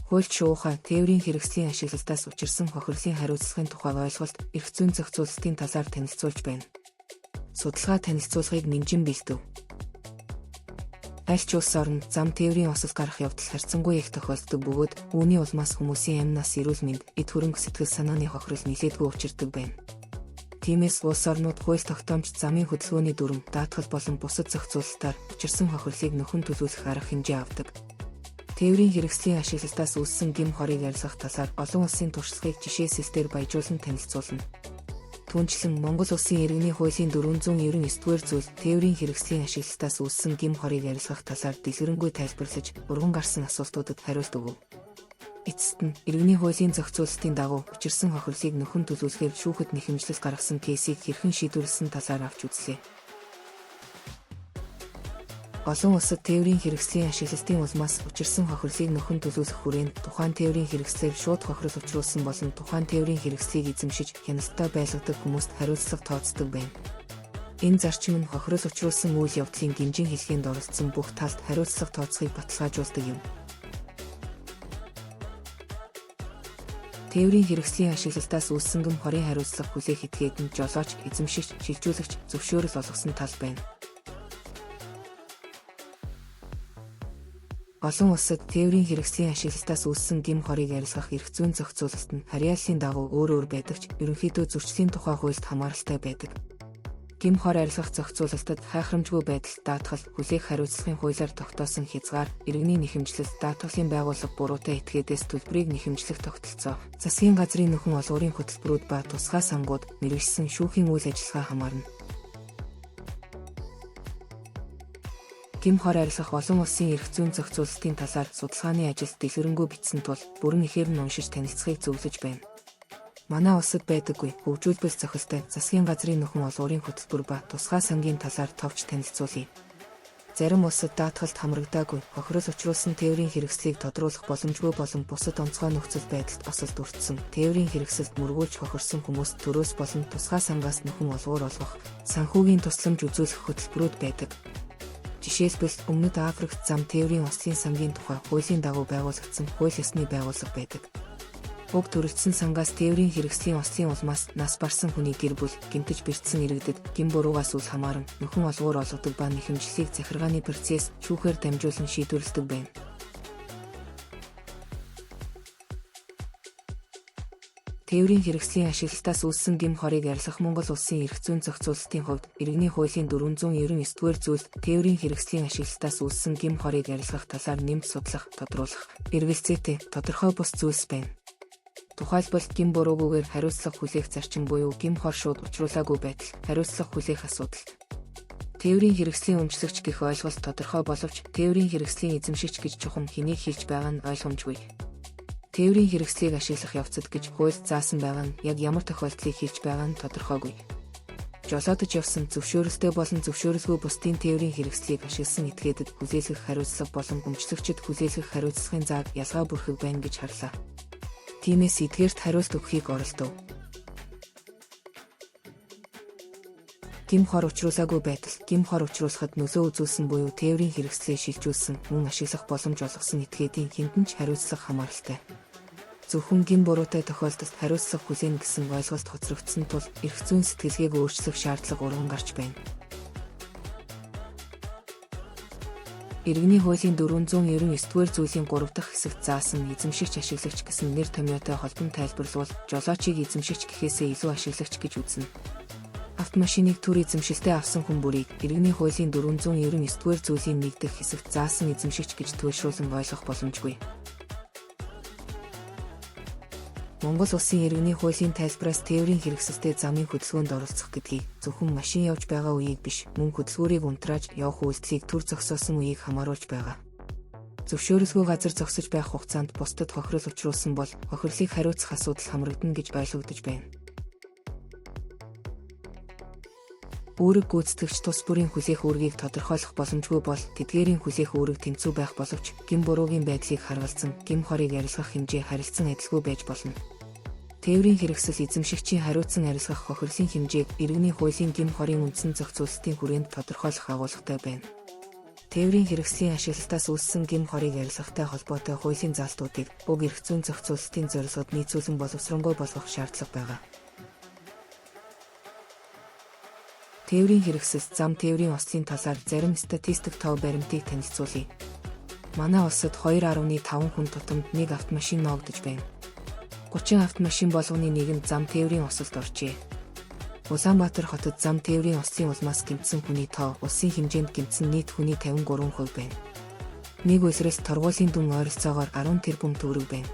Хуульч шуухай тээврийн хэрэгслийн ашиглалтаас учирсан хохирлын хариуцлагын тухай ойлголт эрх зүйн зохицуулалтын талаар танилцуулж байна. Судалгаа танилцуулгыг нэмжин бэлдэв. Аль ч улс орнд зам тээврийн осол гарах явдал харьцангуй их тохиолддог бөгөөд үүний улмаас хүмүүсийн амь нас, эрүүл мэнд, эд хөрөнгө сэтгэл санааны хохирол нилээдгүй учирдаг байна. Тиймээс улс орнууд хууль тогтоомж замын хөдөлгөөний дүрм, даатгал болон бусад зохицуулалтаар учирсан хохирлыг нөхөн төлөвлөх арга хэмжээ авдаг. Тээврийн хэрэгслийн ашиглалтаас үүссэн гим хорыг арилгах талаар олон улсын туршлагыг жишээ сэсдээр баяжуулан танилцуулна. Түүнчлэн Монгол Улсын иргэний хуулийн 499-р зүйл тээврийн хэрэгслийн ашиглалтаас үүссэн гим хорыг арилгах талаар дэлгэрэнгүй тайлбарлаж, урган гарсан асуултуудад хариулт өгөв. Эцэст нь иргэний хуулийн зохицуулалтын дагуу учирсан хохирлыг нөхөн төлөвлөхөөр шүүхэд нэхэмжлэл гаргасан кейсийг хэрхэн шийдвэрлэсэн талаар авч үзлээ. Олон улсад тээврийн хэрэгслийн ашиглалтын улмаас учирсан хохирлыг нөхөн төлөвлөх хүрээнд тухайн тээврийн хэрэгслээр шууд хохирол учруулсан болон тухайн тээврийн хэрэгслийг эзэмшиж хяналттай байлгадаг хүмүүст хариуцлага тооцдог байна. Энэ зарчим нь хохирол учруулсан үйл явдлын гинжин хэлхээнд оролцсон бүх талд хариуцлага тооцохыг баталгаажуулдаг юм. Тээврийн хэрэгслийн ашиглалтаас үүссэн гим хорийн хариуцлага хүлээх этгээд нь жолооч, эзэмшигч, шилжүүлэгч, зөвшөөрөл олгосон тал байна. Олон улсад тээврийн хэрэгслийн ашиглалтаас үүссэн гим хорыг арилгах эрх зүйн зохицуулалт нь харьяаллын дагуу өөр байдаг ч ерөнхийдөө зөрчлийн тухай хуульд хамааралтай байдаг. Гим хор арилгах зохицуулалтад хайхрамжгүй байдал, даатгал, хүлээх хариуцлагын хуулиар тогтоосон хязгаар, иргэний нэхэмжлэл, даатгалын байгууллага буруутай этгээдээс төлбөрийг нэхэмжлэх тогтолцоо, засгийн газрын нөхөн олгуурын хөтөлбөрүүд ба тусгай сангууд, мэргэжсэн шүүхийн үйл ажиллагаа хамаарна. Гим хор арилгах олон улсын эрх зүйн зохицуулалтын талаар судалгааны ажилд дэлгэрэнгүй бичсэн тул бүрэн ихээр нь уншиж танилцахыг зөвлөж байна. Манай улсад байдаггүй хөгжүүлбэл зохистой засгийн газрын нөхөн олгуурын хөтөлбөр ба тусгай сангийн талаар товч танилцуулъя. Зарим улсад даатгалд хамрагдаагүй хохирол учруулсан тээврийн хэрэгслийг тодруулах боломжгүй болон бусад онцгой нөхцөл байдалд осолд өртсөн тээврийн хэрэгсэлд мөргүүлж хохирсон хүмүүст төрөөс болон тусгай сангаас нөхөн олгуур олгох, санхүүгийн тусламж үзүүлэх хөтөлбөрүүд байдаг. Жишээлбэл Өмнөд Африкт зам тээврийн ослын сангийн тухай хуулийн дагуу байгуулагдсан хууль ёсны байгууллага байдаг. Уг төрөлжсөн сангаас тээврийн хэрэгслийн ослын улмаас нас барсан хүний гэр бүл гэмтэж бэртсэн иргэдэд гин буруугаас үл хамааран нөхөн олгуур олгодог ба нэхэмжлэлийг захиргааны процесс шүүхээр дамжуулан шийдвэрлэдэг байна. Тээврийн хэрэгслийн ашиглалтаас үүссэн гим хорыг арилгах Монгол Улсын эрх зүйн зохицуулалтын хувьд иргэний хуулийн 499-р зүйлд тээврийн хэрэгслийн ашиглалтаас үүссэн гим хорыг арилгах талаар нэмж судлах, тодруулах, эргэлзээтэй тодорхой бус зүйлс байна. Тухайлбал гим буруугүйгээр хариуцлага хүлээх зарчим буюу гим хор шууд учруулаагүй байдал, хариуцлага хүлээх асуудал. Тээврийн хэрэгслийн өмчлөгч гэх ойлголт тодорхой боловч тээврийн хэрэгслийн эзэмшигч гэж чухам хэнийг хэлж байгаа нь ойлгомжгүй. Тээврийн хэрэгслийг ашиглах явцад гэж хуульд заасан байгаа нь яг ямар тохиолдлыг хэлж байгаа нь тодорхойгүй. Жолоодож явсан зөвшөөрөлтэй болон зөвшөөрөлгүй бусдын тээврийн хэрэгслийг ашигласан этгээдэд хүлээлгэх хариуцлага болон өмчлөгчөд хүлээлгэх хариуцлагын зааг ялгаа бүрхэг байна гэж харлаа. Тиймээс эдгээрт хариулт өгөхийг оролдов. Гим хор учруулаагүй байдал, гим хор учруулахад нөлөө үзүүлсэн буюу тээврийн хэрэгслээ шилжүүлсэн, мөн ашиглах боломж олгосон этгээдийн хэндэн ч хариуцлага хамааралтай. Зөвхөн гим буруутай тохиолдолд хариуцлага хүлээнэ гэсэн ойлголт хоцрогдсон тул эрх зүйн сэтгэлгээг өөрчлөх шаардлага урган гарч байна. Иргэний хуулийн 499-р зүйлийн 3 дахь хэсэгт заасан эзэмшигч ашиглагч гэсэн нэр томьёотой холбон тайлбарлавал жолоочийг эзэмшигч гэхээсээ илүү ашиглагч гэж үзнэ. Автомашиныг түр эзэмшилтэй авсан хүн бүрийг иргэний хуулийн 499-р зүйлийн 1 дахь хэсэгт заасан эзэмшигч гэж туйлшруулан ойлгох боломжгүй. Монгол Улсын иргэний хуулийн тайлбараас тээврийн хэрэгсэлтэй замын хөдөлгөөнд оролцох гэдгийг зөвхөн машин явж байгаа үеийг биш, мөн хөдөлгөөрийг унтрааж явах үйлдэлийг түр зогсоосон үеийг хамааруулж байгаа. Зөвшөөрөлгүй газар зогсож байх хугацаанд бусдад хохирол учруулсан бол хохирлыг хариуцах асуудал хамрагдана гэж ойлгогдож байна. Үүрэг гүйцэтгэгч тус бүрийн хүлээх үүргийг тодорхойлох боломжгүй бол тэдгээрийн хүлээх үүрэг тэнцүү байх боловч гим буруугийн байдлыг харгалзан гим хорыг арилгах хэмжээ харилцан адилгүй байж болно. Тээврийн хэрэгсэл эзэмшигчийн хариуцсан арилгах хохирлын хэмжээг иргэний хуулийн гим хорийн үндсэн зохицуулалтын хүрээнд тодорхойлох агуулгатай байна. Тээврийн хэрэгслийн ашиглалтаас үүссэн гэмт хорыг ярилцахтай холбоотой хуулийн заалтуудыг уг эрх зүйн зохицуулалтын зорилгод нийцүүлэн боловсронгуй болгох шаардлага байгаа. Тээврийн хэрэгсэл зам тээврийн ослын талаар зарим статистик тоо баримтыг танилцуулъя. Манай улсад 2.5 хүн тутамд 1 автомашин ногдож байна. 30 автомашин болгоны нэгэнд зам тээврийн ослд оржээ. Улаанбаатар хотод зам тээврийн ослын улмаас гэмтсэн хүний тоо улсын хэмжээнд гэмтсэн нийт хүний 53% байна. Нэг улсраас торгуулийн дүн ойролцоогоор 10 тэрбум төгрөг байна.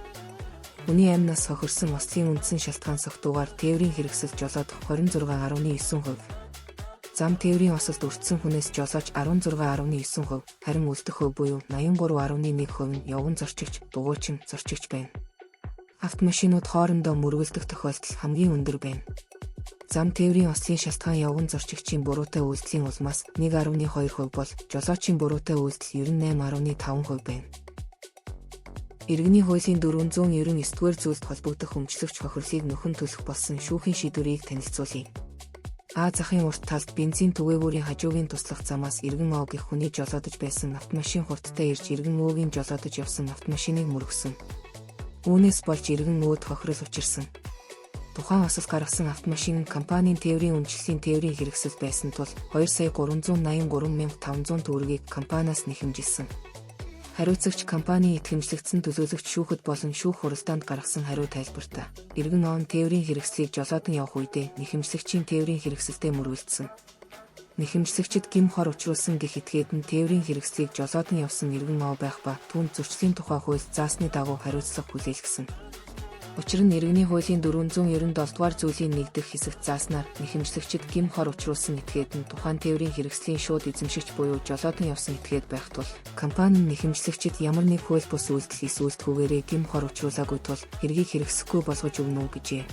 Хүний амнаас хохирсон ослын үндсэн шалтгаан согтуугаар тээврийн хэрэгсэл жолоодох 26.9%. Зам тээврийн ослд өртсөн хүнээс жолооч 16.9%, харин үлдэх хөв буюу 83.1% нь явган зорчигч, дугуйчин, зорчигч байна. Автомашинууд хоорондоо мөргөлдөх тохиолдол хамгийн өндөр байна. Зам тээврийн ослын шалтгаан явган зорчигчийн буруутай үйлдэлийн улмаас 1.2% бол жолоочийн буруутай үйлдэл 98.5% байна. Иргэний хуулийн 499-р зүйлд холбогдох өмчлөгч хохирлыг нөхөн төлөх болсон шүүхийн шийдвэрийг танилцуулъя. А захын урт талд бензин түгээгүүрийн хажуугийн туслах замаас иргэн ов гэх хүний жолоодож байсан автомашин хурдтай ирж иргэн өвгийн жолоодож явсан автомашиныг мөргөсөн. Үүнээс болж иргэн өвд хохирол учирсан. Тухайн осол гаргасан автомашин нь компанийн тээврийн үнэллийн тээврийн хэрэгсэл байсан тул 2,383,500 төгрөгийг компаниас нэхэмжилсэн. Хариуцагч компанийн итгэмжлэгдсэн төлөөлөгч шүүхэд болон шүүх хуралдаанд гаргасан хариу тайлбартаа иргэн он тээврийн хэрэгслийг жолоодон явах үедээ нэхэмжлэгчийн тээврийн хэрэгсэлтэй мөргөлдсөн. Нэхэмжлэгчид гэмт хор учруулсан гэх этгээд нь тээврийн хэрэгслийг жолоодон явсан иргэн ов байх ба түүнд зөрчлийн тухай хууль заасны дагуу хариуцлага хүлээлгэсэн. Учир нь иргэний хуулийн 497 дугаар зүйлийн 1 дэх хэсэгт зааснаар нэхэмжлэгчид гэмт хор учруулсан этгээд нь тухайн тээврийн хэрэгслийн шууд эзэмшигч буюу жолоодон явсан этгээд байх тул компани нь нэхэмжлэгчид ямар нэг хууль бус үйлдэл эсвэл гэмт хор учруулаагүй тул хэргийг хэрэгсэхгүй болгож өгнө үү гэжээ.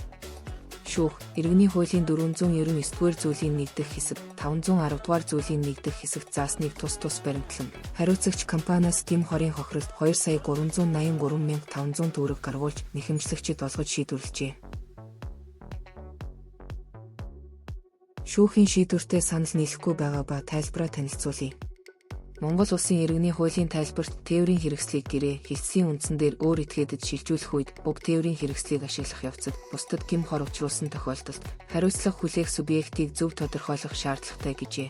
Шүүх иргэний хуулийн 499-р зүйлийн 1 дэх хэсэг 510 дугаар зүйлийн 1 дэх хэсэгт заасныг тус баримтлан хариуцагч компаниас гэмт хорийн хохиролд 2,383,500 төгрөг гаргуулж нэхэмжлэгчид олгож шийдвэрлэжээ. Шүүхийн шийдвэртэй санал нийлэхгүй байгаа ба тайлбараа танилцуулъя. Монгол улсын иргэний хуулийн тайлбарт тээврийн хэрэгслийг гэрээ, хэлтсийн үндсэн дээр өөр этгээдэд шилжүүлэх үед уг тээврийн хэрэгслийг ашиглах явцад бусдад гэмт хор учруулсан тохиолдолд хариуцлага хүлээх субъектийг зөв тодорхойлох шаардлагатай гэжээ.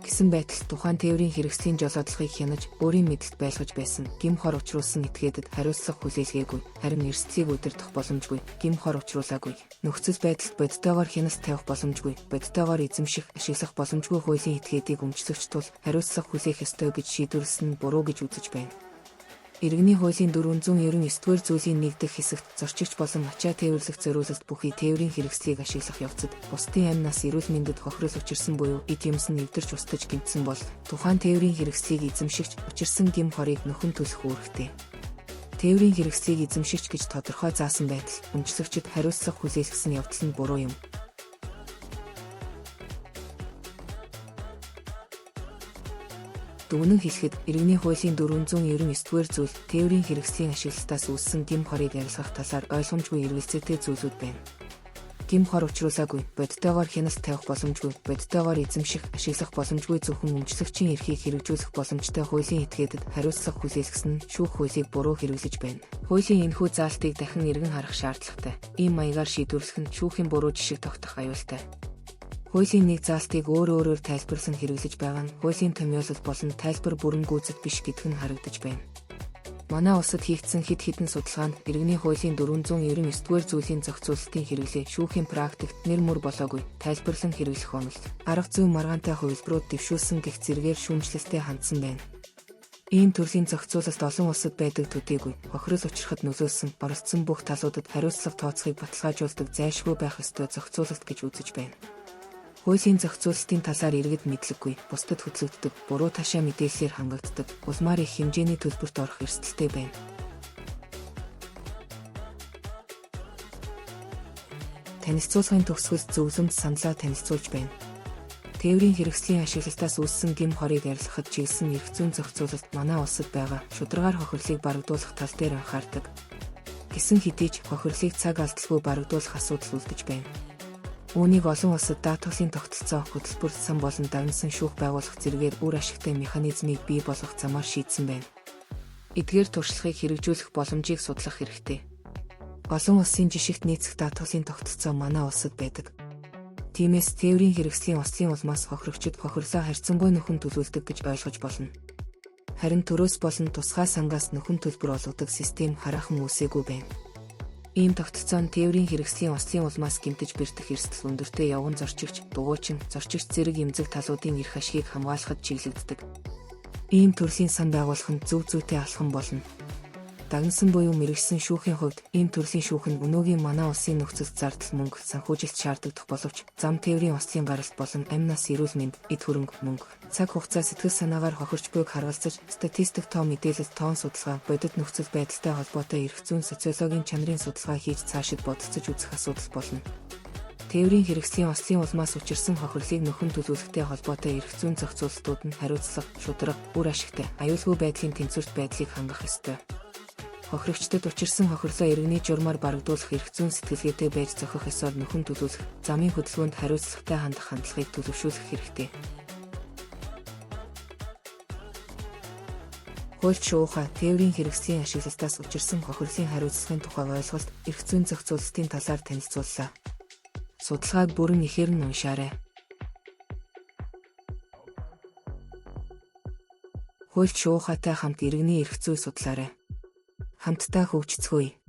Гэсэн байтал тухайн тээврийн хэрэгслийн жолоодлогыг хянаж өөрийн мэдэлд байлгаж байсан гэмт хор учруулсан этгээдэд хариуцлага хүлээлгээгүй, харин эрсдлийг удирдах боломжгүй, гэмт хор учруулаагүй, нөхцөл байдалд бодитойгоор хяналт тавих боломжгүй, бодитойгоор эзэмших, ашиглах боломжгүй хуулийн этгээдийг өмчлөгч тул хариуцлага хүлээх ёстой гэж шийдвэрлсэн нь буруу гэж үзэж байна. Иргэний хуулийн 499-р зүйлийн 1 дэх хэсэгт зорчигч болон ачаа тээвэрлэх зориулалт бүхий тээврийн хэрэгслийг ашиглах явцад бусдын амнаас эрүүл мэндэд хохирол учирсан буюу эд юмсан нэвтэрч устж гэмтсэн бол тухайн тээврийн хэрэгслийг эзэмшигч учирсан гэмт хорыг нөхөн төлөх үүрэгтэй. Тээврийн хэрэгслийг эзэмшигч гэж тодорхой заасан байтал өмчлөгчид хариуцлага хүлээлгэсэн явдал нь буруу юм. Дүгнэн хэлэхэд иргэний хуулийн 499-р зүйл тээврийн хэрэгслийн ашиглалтаас үүссэн гэмт хорыг арилгах талаар ойлгомжгүй эргэлзээтэй зүйлүүд байна. Гэмт хор учруулаагүй, бодитойгоор хяналт тавих боломжгүй, бодитойгоор эзэмших, ашиглах боломжгүй зөвхөн өмчлөгчийн эрхийг хэрэгжүүлэх боломжтой хуулийн этгээдэд хариуцлага хүлээлгэсэн нь шүүх хуулийг буруу хэрэглэж байна. Хуулийн энэхүү заалтыг дахин эргэн харах шаардлагатай. Ийм маягаар шийдвэрлэх нь шүүхийн буруу жишг тогтох аюултай. Хуулийн нэг заалтыг өөрөөр тайлбарлан хэрэглэж байгаа нь хуулийн томьёолол болон тайлбар бүрэн гүйцэд биш гэдг нь харагдаж байна. Манай улсад хийгдсэн хэд хэдэн судалгаанд иргэний хуулийн 499-р зүйлийн зохицуулалтын хэрэглээ шүүхийн практикт нэр мөр болоогүй, тайлбарлан хэрэглэх онол, арга зүй маргаантай хувилбарууд дэвшүүлсэн гэх зэргээр шүүмжлэлтэй хандсан байна. Ийм төрлийн зохицуулалт олон улсад байдаг төдийгүй хохирол учрахад нөлөөлсөн, оролцсон бүх талуудад хариуцлага тооцохыг баталгаажуулдаг зайлшгүй байх ёстой зохицуулалт гэж үзэж байна. Хуулийн зохицуулалтын талаар иргэд мэдлэггүй, бусдад хөтлөгддөг, буруу ташаа мэдээллээр хангагддаг, улмаар их хэмжээний төлбөрт орох эрсдэлтэй байна. Танилцуулгын төгсгөлд зөвлөмж саналаа танилцуулж байна. Тээврийн хэрэгслийн ашиглалтаас үүссэн гэмт хорыг арилгахад чиглэсэн эрх зүйн зохицуулалт манай улсад байгаа шударгаар хохирлыг барагдуулах тал дээр анхаардаг. Гэсэн хэдий ч хохирлыг цаг алдалгүй барагдуулах асуудал үлдэж байна. Үүнийг олон улсад даатгасын тогтолцоо, хөтөлбөр сан болон давнсан шүүх байгуулах зэргээр үр ашигтай механизмыг бий болгох замаар шийдсэн байна. Эдгээр туршлагыг хэрэгжүүлэх боломжийг судлах хэрэгтэй. Олон улсын жишигт нийцэх даатгасын тогтолцоо манай улсад байдаг. Тиймээс тээврийн хэрэгслийн ослын улмаас хохирогчид хохирлоо харьцангуй нөхөн төлөвлөдөг гэж ойлгож болно. Харин төрөөс болон тусгай сангаас нөхөн төлбөр олгодог систем хараахан үүсээгүй байна. Ийм тогтолцоо нь тээврийн хэрэгслийн ослын улмаас гэмтэж бэртэх эрсдэл өндөртэй явган зорчигч, дугуйчин, зорчигч зэрэг эмзэг талуудын эрх ашгийг хамгаалахад чиглэгддэг. Ийм төрлийн сан байгуулах нь зөв зүйтэй алхам болно. Дагнасан буюу мэргэжсэн шүүхийн хувьд ийм төрлийн шүүх нь өнөөгийн манай улсын нөхцөлд зардал мөнгө, санхүүжилт шаардлагадах боловч зам тээврийн ослын гаралт болон амь нас эрүүл мэнд, эд хөрөнгө, мөнгө, цаг хугацаа сэтгэл санаагаар хохирч буйг харгалзаж, статистик тоо мэдээлэл тоон судалгаа, бодит нөхцөл байдалтай холбоотой эрх зүйн социологийн чанарын судалгаа хийж цаашид бодолцож үзэх асуудал болно. Тээврийн хэрэгслийн ослын улмаас учирсан хохирлыг нөхөн төлөвлөлттэй холбоотой эрх зүйн зохицуулалтууд нь хариуцлага, шударга, үр ашигтай, аюулгүй байдлын тэнцвэрт байдлыг хангах ёстой. Хохирогчдод учирсан хохирлоо иргэний журмаар барагдуулах эрх зүйн сэтгэлгээтэй байж зохих ёсоор нөхөн төлөвлөх, замын хөдөлгөөнд хариуцлагатай хандах хандлагыг төлөвшүүлэх хэрэгтэй. Хуульч шуухай тээврийн хэрэгслийн ашиглалтаас учирсан хохирлын хариуцлагын тухай ойлголт, эрх зүйн зохицуулалтын талаар танилцууллаа. Судалгааг бүрэн ихээр нь уншаарай. Хуульч шуухайтай хамт иргэний эрх зүй судлаарай. Хамтдаа хөгжицгөөе.